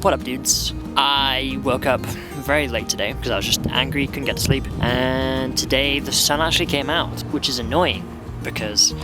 What up, dudes? I woke up very late today because I was just angry, couldn't get to sleep. And today the sun actually came out, which is annoying because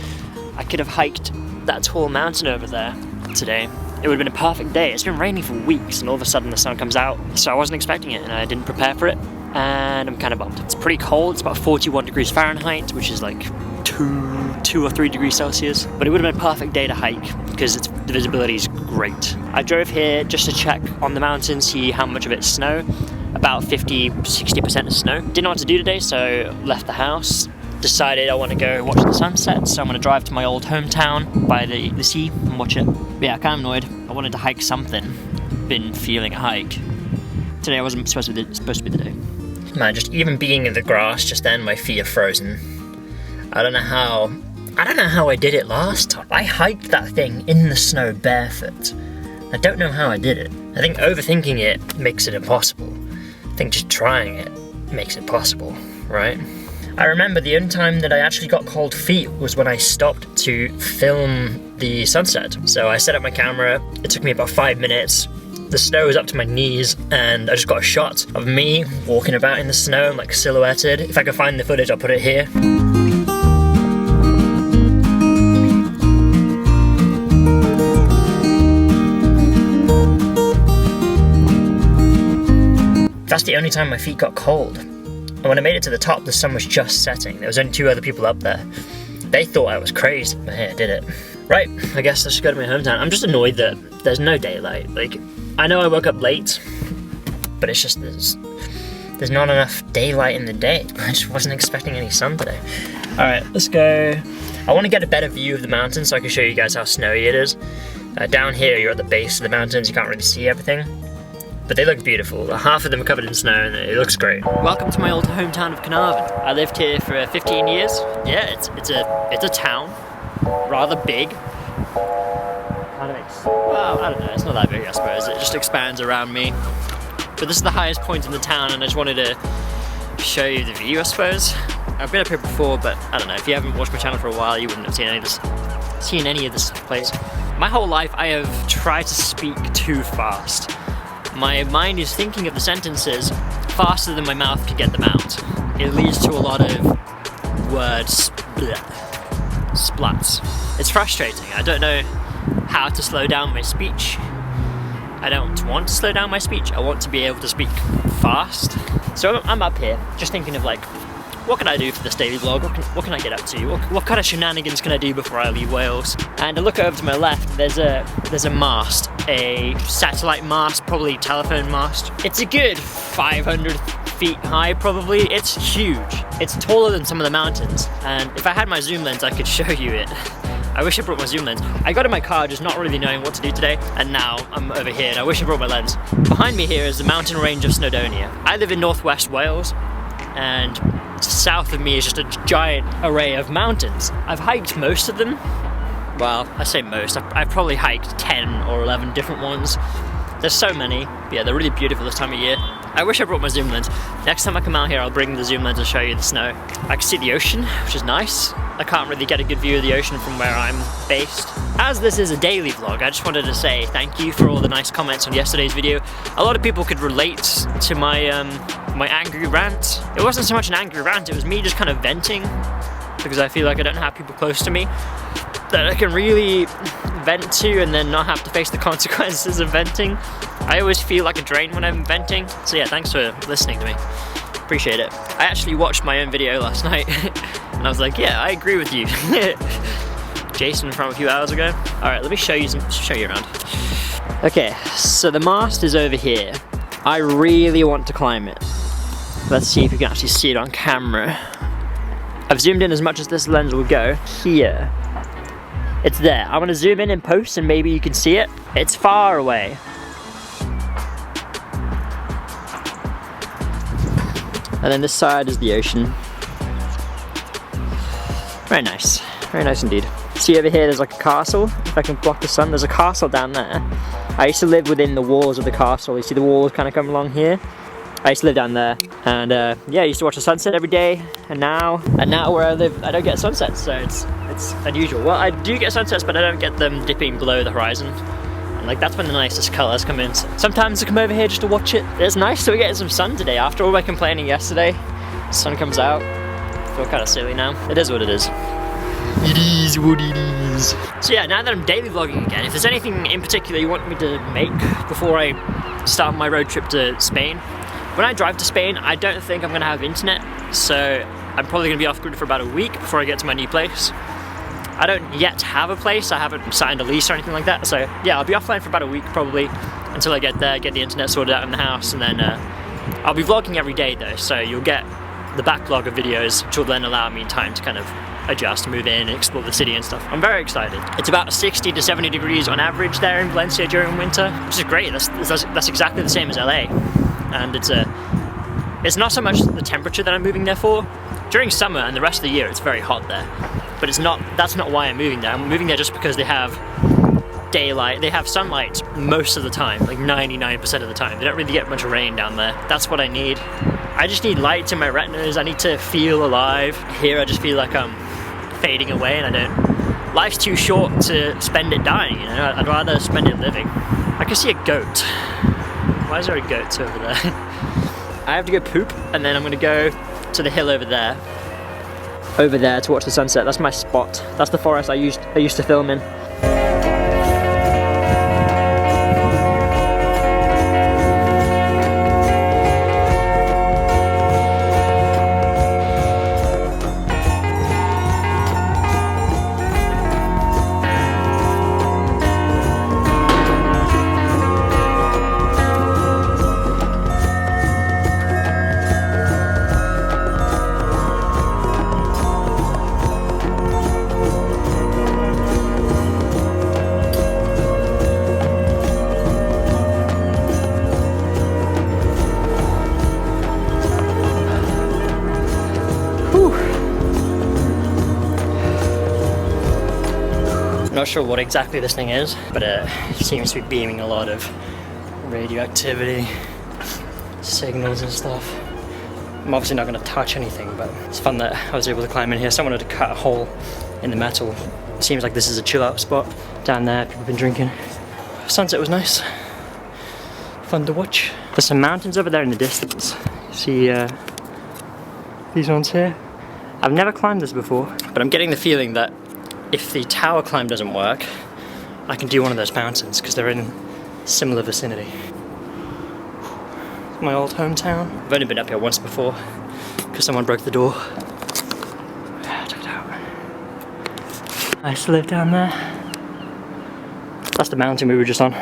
I could have hiked that tall mountain over there today. It would have been a perfect day. It's been raining for weeks and all of a sudden the sun comes out. So I wasn't expecting it and I didn't prepare for it. And I'm kind of bummed. It's pretty cold. It's about 41 degrees Fahrenheit, which is like 2 or 3 degrees Celsius. But it would have been a perfect day to hike because the visibility is great. I drove here just to check on the mountain, see how much of it's snow. About 50-60% of snow. Didn't know what to do today, so left the house. Decided I want to go watch the sunset, so I'm going to drive to my old hometown by the sea and watch it. But yeah, kind of annoyed. I wanted to hike something. Been feeling a hike. Today I wasn't supposed to be the day. Man, just even being in the grass just then, my feet are frozen. I don't know how I did it last time. I hiked that thing in the snow barefoot. I don't know how I did it. I think overthinking it makes it impossible. I think just trying it makes it possible, right? I remember the only time that I actually got cold feet was when I stopped to film the sunset. So I set up my camera, it took me about 5 minutes. The snow was up to my knees and I just got a shot of me walking about in the snow, like silhouetted. If I can find the footage, I'll put it here. That's the only time my feet got cold. And when I made it to the top, the sun was just setting. There was only 2 other people up there. They thought I was crazy, but hey, I did it. Right, I guess I should go to my hometown. I'm just annoyed that there's no daylight. Like, I know I woke up late, but it's just there's not enough daylight in the day. I just wasn't expecting any sun today. All right, let's go. I want to get a better view of the mountain so I can show you guys how snowy it is. Down here, you're at the base of the mountains. You can't really see everything. But they look beautiful. Half of them are covered in snow and it looks great. Welcome to my old hometown of Carnarvon. I lived here for 15 years. Yeah, it's a town, rather big. Well, I don't know, it's not that big I suppose. It just expands around me. But this is the highest point in the town and I just wanted to show you the view, I suppose. I've been up here before, but I don't know, if you haven't watched my channel for a while, you wouldn't have seen any of this place. My whole life I have tried to speak too fast. My mind is thinking of the sentences faster than my mouth can get them out. It leads to a lot of words splats. It's frustrating. I don't know how to slow down my speech. I don't want to slow down my speech. I want to be able to speak fast. So I'm up here just thinking of like, what can I do for this daily vlog? What can I get up to? What kind of shenanigans can I do before I leave Wales? And I look over to my left, there's a mast, a satellite mast, probably telephone mast. It's a good 500 feet high probably. It's huge. It's taller than some of the mountains. And if I had my zoom lens, I could show you it. I wish I brought my zoom lens. I got in my car just not really knowing what to do today, and now I'm over here and I wish I brought my lens. Behind me here is the mountain range of Snowdonia. I live in northwest Wales, and south of me is just a giant array of mountains. I've hiked most of them. Well, I say most. I've probably hiked 10 or 11 different ones. There's so many. Yeah, they're really beautiful this time of year. I wish I brought my zoom lens. Next time I come out here, I'll bring the zoom lens and show you the snow. I can see the ocean, which is nice. I can't really get a good view of the ocean from where I'm based. As this is a daily vlog, I just wanted to say thank you for all the nice comments on yesterday's video. A lot of people could relate to my my angry rant. It wasn't so much an angry rant, it was me just kind of venting because I feel like I don't have people close to me that I can really vent to and then not have to face the consequences of venting. I always feel like a drain when I'm venting. So yeah, thanks for listening to me. Appreciate it. I actually watched my own video last night and I was like, yeah, I agree with you. Jason from a few hours ago. All right, let me show you around. Okay, so the mast is over here. I really want to climb it. Let's see if you can actually see it on camera. I've zoomed in as much as this lens will go. Here. It's there. I'm gonna zoom in post and maybe you can see it. It's far away. And then this side is the ocean. Very nice indeed. See over here, there's like a castle. If I can block the sun, there's a castle down there. I used to live within the walls of the castle. You see the walls kind of come along here. I used to live down there, and yeah, I used to watch the sunset every day. And now where I live, I don't get sunsets, so it's unusual. Well, I do get sunsets, but I don't get them dipping below the horizon. And sun. Like that's when the nicest colours come in. Sometimes I come over here just to watch it. It's nice to be getting some sun today. After all my complaining yesterday, the sun comes out. I feel kind of silly now. It is what it is. It is what it is. So yeah, now that I'm daily vlogging again, if there's anything in particular you want me to make before I start my road trip to Spain, when I drive to Spain, I don't think I'm gonna have internet, so I'm probably gonna be off grid for about a week before I get to my new place. I don't yet have a place, I haven't signed a lease or anything like that, so yeah, I'll be offline for about a week probably until I get there, get the internet sorted out in the house, and then I'll be vlogging every day though, so you'll get the backlog of videos, which will then allow me time to kind of adjust, move in, and explore the city and stuff. I'm very excited. It's about 60 to 70 degrees on average there in Valencia during winter, which is great. That's exactly the same as LA. And it's not so much the temperature that I'm moving there for. During summer and the rest of the year, it's very hot there. But that's not why I'm moving there. I'm moving there just because they have daylight, they have sunlight most of the time, like 99% of the time. They don't really get much rain down there. That's what I need. I just need light in my retinas. I need to feel alive. Here I just feel like I'm fading away, and life's too short to spend it dying, you know? I'd rather spend it living. I can see a goat. Why is there a goat over there? I have to go poop, and then I'm gonna go to the hill over there to watch the sunset. That's my spot. That's the forest I used to film in. Not sure what exactly this thing is, but it seems to be beaming a lot of radioactivity signals and stuff. I'm obviously not going to touch anything, but it's fun that I was able to climb in here. Someone had to cut a hole in the metal. It seems like this is a chill out spot. Down there, people have been drinking. Sunset was nice. Fun to watch. There's some mountains over there in the distance. See these ones here? I've never climbed this before, but I'm getting the feeling that if the tower climb doesn't work, I can do one of those mountains because they're in similar vicinity. My old hometown. I've only been up here once before because someone broke the door. Check it out. I used to live down there. That's the mountain we were just on.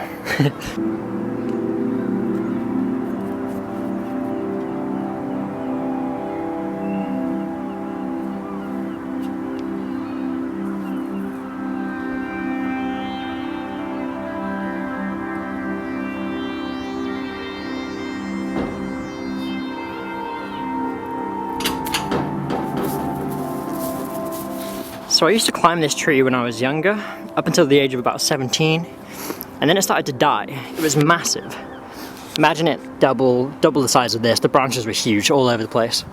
So I used to climb this tree when I was younger, up until the age of about 17, and then it started to die. It was massive. Imagine it double the size of this. The branches were huge all over the place.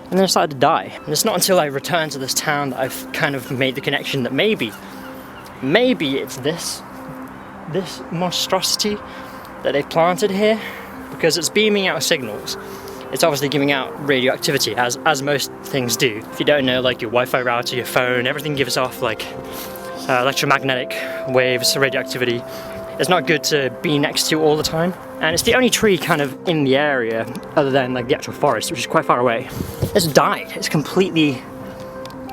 And then it started to die. And it's not until I returned to this town that I've kind of made the connection that maybe it's this monstrosity that they've planted here, because it's beaming out signals. It's obviously giving out radioactivity, as most things do. If you don't know, like your Wi-Fi router, your phone, everything gives off like electromagnetic waves, radioactivity. It's not good to be next to all the time. And it's the only tree kind of in the area, other than like the actual forest, which is quite far away. It's died, it's completely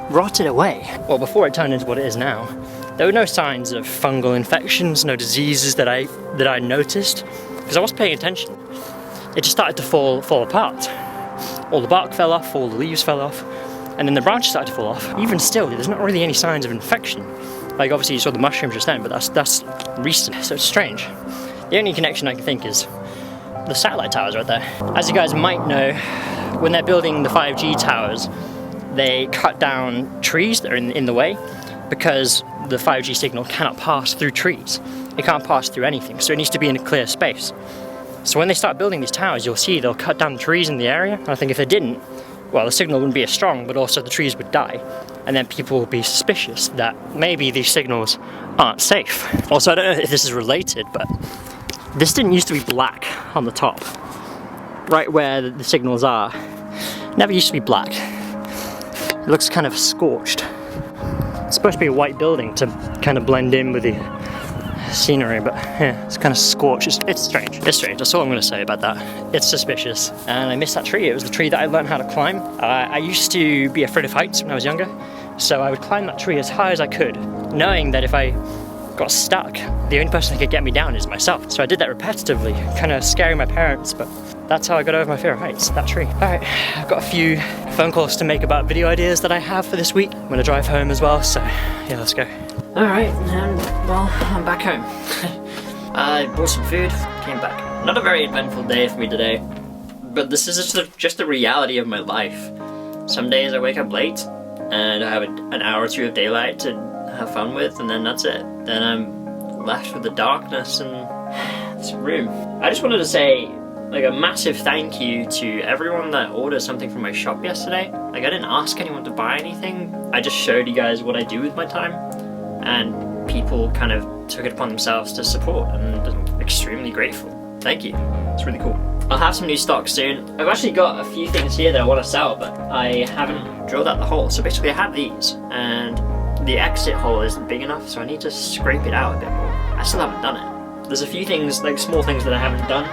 rotted away. Well, before it turned into what it is now, there were no signs of fungal infections, no diseases that I noticed, because I wasn't paying attention. It just started to fall apart. All the bark fell off, all the leaves fell off, and then the branches started to fall off. Even still, there's not really any signs of infection. Like obviously you saw the mushrooms just then, but that's recent, so it's strange. The only connection I can think is the satellite towers right there. As you guys might know, when they're building the 5G towers, they cut down trees that are in the way, because the 5G signal cannot pass through trees. It can't pass through anything, so it needs to be in a clear space. So when they start building these towers, you'll see they'll cut down the trees in the area. And I think if they didn't, well, the signal wouldn't be as strong, but also the trees would die. and then people will be suspicious that maybe these signals aren't safe. Also, I don't know if this is related, but this didn't used to be black on the top. Right where the signals are, never used to be black. It looks kind of scorched. It's supposed to be a white building to kind of blend in with the scenery, but yeah, it's kind of scorched. It's strange. It's strange. That's all I'm going to say about that. It's suspicious. And I missed that tree. It was the tree that I learned how to climb. I used to be afraid of heights when I was younger, so I would climb that tree as high as I could, knowing that if I got stuck, the only person that could get me down is myself. So I did that repetitively, kind of scaring my parents, but that's how I got over my fear of heights, that tree. Alright, I've got a few phone calls to make about video ideas that I have for this week. I'm gonna drive home as well, so yeah, let's go. Alright, and well, I'm back home. I bought some food, came back. Not a very eventful day for me today, but this is just the reality of my life. Some days I wake up late, and I have an hour or two of daylight to have fun with, and then that's it. Then I'm left with the darkness and this room. I just wanted to say like a massive thank you to everyone that ordered something from my shop yesterday. Like I didn't ask anyone to buy anything, I just showed you guys what I do with my time, and people kind of took it upon themselves to support, and I'm extremely grateful. Thank you, it's really cool. I'll have some new stock soon. I've actually got a few things here that I want to sell, but I haven't drilled out the hole. So basically I have these, and the exit hole isn't big enough, so I need to scrape it out a bit more. I still haven't done it. There's a few things, like small things that I haven't done,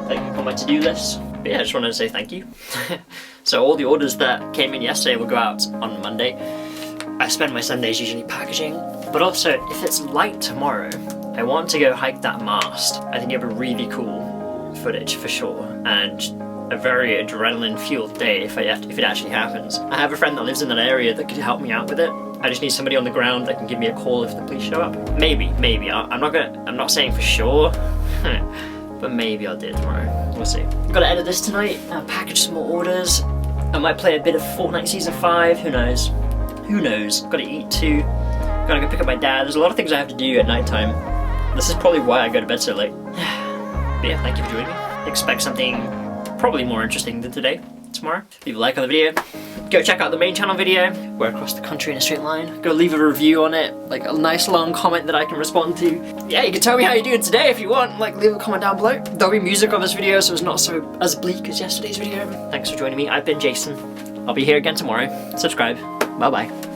like on my to-do list. But yeah, I just wanted to say thank you. So all the orders that came in yesterday will go out on Monday. I spend my Sundays usually packaging, but also if it's light tomorrow, I want to go hike that mast. I think it'd be really cool footage for sure, and a very adrenaline-fueled day if it actually happens. I have a friend that lives in that area that could help me out with it. I just need somebody on the ground that can give me a call if the police show up. Maybe. I'm not saying for sure, but maybe I'll do it tomorrow. We'll see. Gotta edit this tonight, package some more orders. I might play a bit of Fortnite Season 5, who knows? Who knows? Gotta eat too. Gotta go pick up my dad. There's a lot of things I have to do at night time. This is probably why I go to bed so late. But yeah, thank you for joining me. Expect something probably more interesting than today, tomorrow. Leave a like on the video. Go check out the main channel video. We're across the country in a straight line. Go leave a review on it, like a nice long comment that I can respond to. Yeah, you can tell me how you're doing today if you want. Like, leave a comment down below. There'll be music on this video, so it's not as bleak as yesterday's video. Thanks for joining me. I've been Jason. I'll be here again tomorrow. Subscribe. Bye bye.